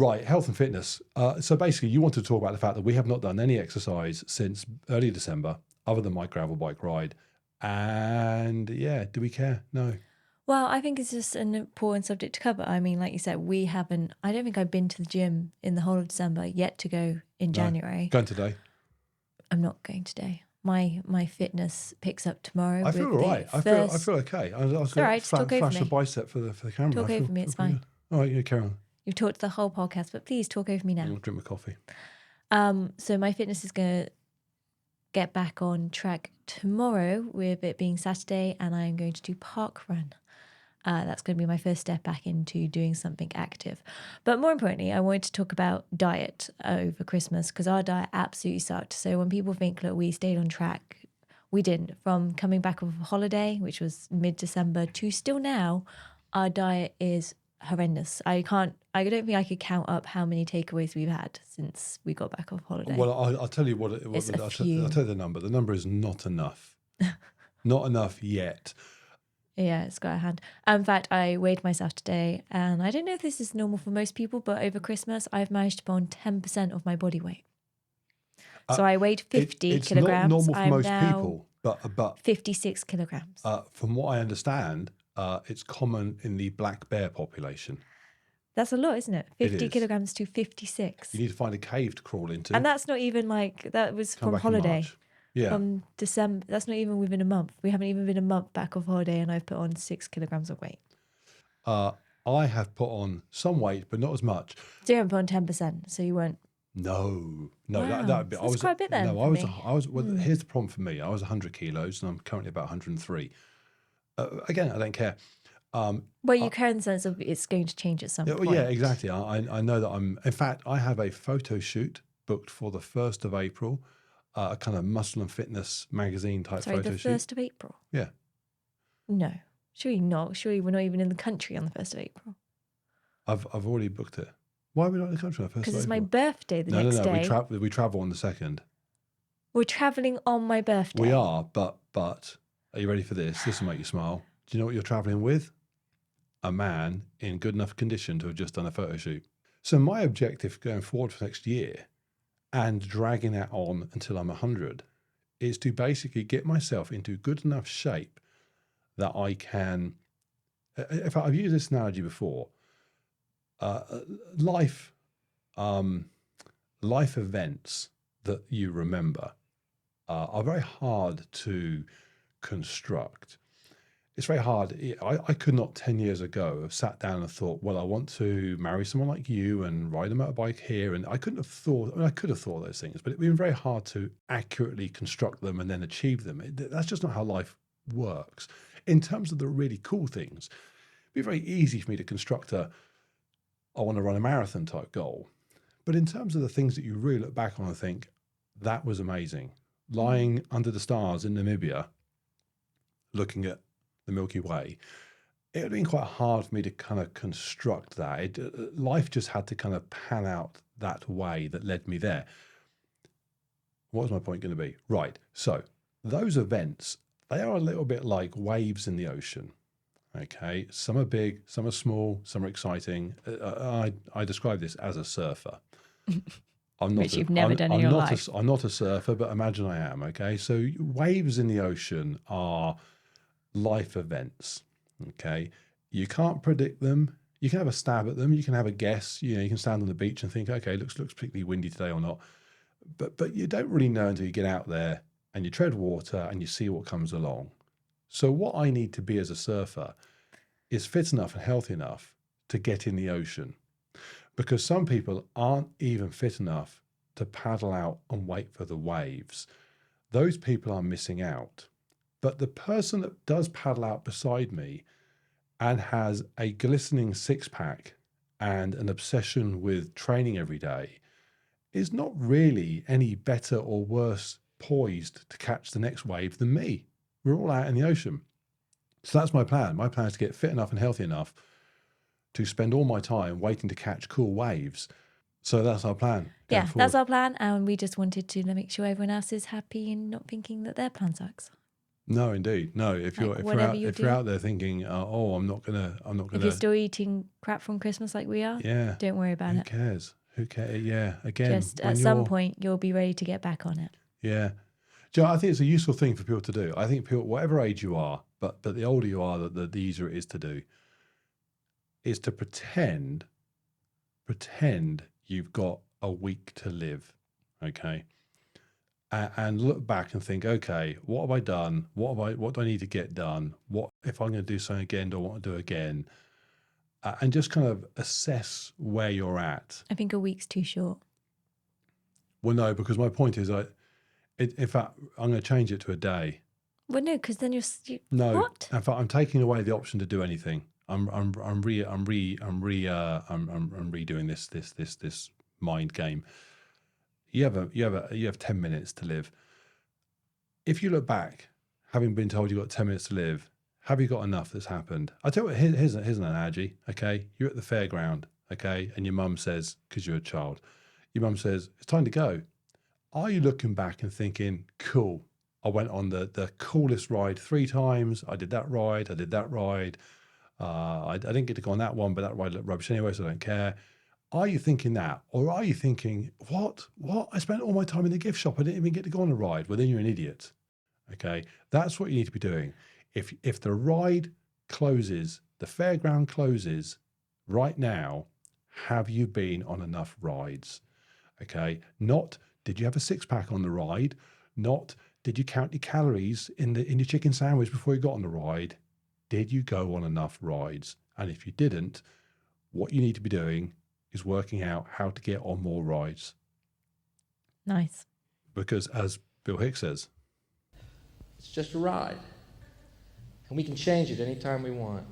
Right, health and fitness. So basically, you want to talk about the fact that we have not done any exercise since early December, other than my gravel bike ride. And yeah, do we care? No. Well, I think it's just an important subject to cover. I mean, like you said, I don't think I've been to the gym in the whole of December, yet to go in No. January. Going today. I'm not going today. My fitness picks up tomorrow. I feel all with right. the I feel first. okay. I was It's all going right. to Just talk over flash the me. bicep for the camera. Talk I over me. It's pretty fine. good. All right, yeah, carry on. You've talked the whole podcast, but please talk over me now. I'll drink my coffee. So my fitness is going to get back on track tomorrow, with it being Saturday, and I'm going to do park run. That's going to be my first step back into doing something active. But more importantly, I wanted to talk about diet over Christmas, because our diet absolutely sucked. So when people think that we stayed on track, we didn't. From coming back off a holiday, which was mid-December, to still now, our diet is horrendous. I don't think I could count up how many takeaways we've had since we got back off holiday. Well, I'll tell you I'll tell you the number. The number is not enough. Not enough yet. Yeah, it's got a hand. In fact, I weighed myself today, and I don't know if this is normal for most people, but over Christmas, I've managed to put on 10% of my body weight. So I weighed 50 kilograms. It's not normal for I'm most now people, but 56 kilograms. from what I understand, it's common in the black bear population. That's a lot, isn't it? 50 is. kilograms to 56. You need to find a cave to crawl into. And that's not even that was Come from back in holiday. March. Yeah. From December. That's not even within a month. We haven't even been a month back off holiday, and I've put on 6 kilograms of weight. I have put on some weight, but not as much. So you haven't put on 10%. So you weren't. No, Wow. that'd be. So that's quite a bit then. No, I was. Well, here's the problem for me. I was 100 kilos, and I'm currently about 103. Again, I don't care. Well, you care in the sense of it's going to change at some point. Yeah, exactly. I know that in fact, I have a photo shoot booked for the 1st of April, a kind of muscle and fitness magazine type photo shoot. Sorry, the 1st of April? Yeah. No, surely not. Surely we're not even in the country on the 1st of April. I've already booked it. Why are we not in the country on the 1st of April? Because it's my birthday the next day. No, we travel on the 2nd. We're travelling on my birthday. We are, but are you ready for this? This will make you smile. Do you know what you're travelling with? A man in good enough condition to have just done a photo shoot. So my objective going forward for next year, and dragging that on until I'm 100, is to basically get myself into good enough shape that I can, if I've used this analogy before, life events that you remember are very hard to construct. It's very hard. I could not 10 years ago have sat down and thought, well, I want to marry someone like you and ride a motorbike here. And I couldn't have thought, I could have thought those things, but it'd been very hard to accurately construct them and then achieve them. That's just not how life works. In terms of the really cool things, it'd be very easy for me to construct I want to run a marathon type goal. But in terms of the things that you really look back on and think, that was amazing. Lying under the stars in Namibia, looking at the Milky Way, it would have been quite hard for me to kind of construct that. Life just had to kind of pan out that way that led me there. What was my point going to be? Right. So those events, they are a little bit like waves in the ocean. Okay. Some are big, some are small, some are exciting. I describe this as a surfer. Which you've never done in your life. I'm not a surfer, but imagine I am. Okay. So waves in the ocean are life events. Okay. You can't predict them. You can have a stab at them. You can have a guess. You can stand on the beach and think, okay, looks particularly windy today or not. But you don't really know until you get out there and you tread water and you see what comes along. So what I need to be as a surfer is fit enough and healthy enough to get in the ocean, because some people aren't even fit enough to paddle out and wait for the waves. Those people are missing out. But the person that does paddle out beside me and has a glistening six-pack and an obsession with training every day is not really any better or worse poised to catch the next wave than me. We're all out in the ocean. So that's my plan. My plan is to get fit enough and healthy enough to spend all my time waiting to catch cool waves. So that's our plan. Yeah, that's our plan. And we just wanted to make sure everyone else is happy and not thinking that their plan sucks. No, indeed. No, Like whatever you if you're do. out there thinking, oh, I'm not If you're gonna, still eating crap from Christmas like we are, yeah, don't worry about who it. cares? Who cares? Yeah, again, Just when at some you're, point, you'll be ready to get back on it. yeah. Do you know, I think it's a useful thing for people to do. I think people, whatever age you are, but the older you are, the easier it is to do, is to pretend you've got a week to live, okay? And look back and think, okay, what have I done? What do I need to get done? What if I'm going to do something again? Do I want to do again? And just kind of assess where you're at. I think a week's too short. Well, no, because my point is, in fact, I'm going to change it to a day. Well, no, because then No, what? in fact, I'm taking away the option to do anything. I'm redoing this mind game. You have 10 minutes to live. If you look back, having been told you've got 10 minutes to live, have you got enough that's happened? I tell you what, here's an analogy, okay? You're at the fairground, okay? And your mum says, because you're a child, your mum says, it's time to go. Are you looking back and thinking, cool, I went on the coolest ride 3 times. I did that ride. I did that ride. I didn't get to go on that one, but that ride looked rubbish anyway, so I don't care. Are you thinking that? Or are you thinking, what? I spent all my time in the gift shop. I didn't even get to go on a ride. Well, then you're an idiot. Okay. That's what you need to be doing. If the ride closes, the fairground closes right now, have you been on enough rides? Okay. Not did you have a 6-pack on the ride? Not did you count your calories in your chicken sandwich before you got on the ride? Did you go on enough rides? And if you didn't, what you need to be doing is working out how to get on more rides. Nice. Because as Bill Hicks says, it's just a ride. And we can change it anytime we want.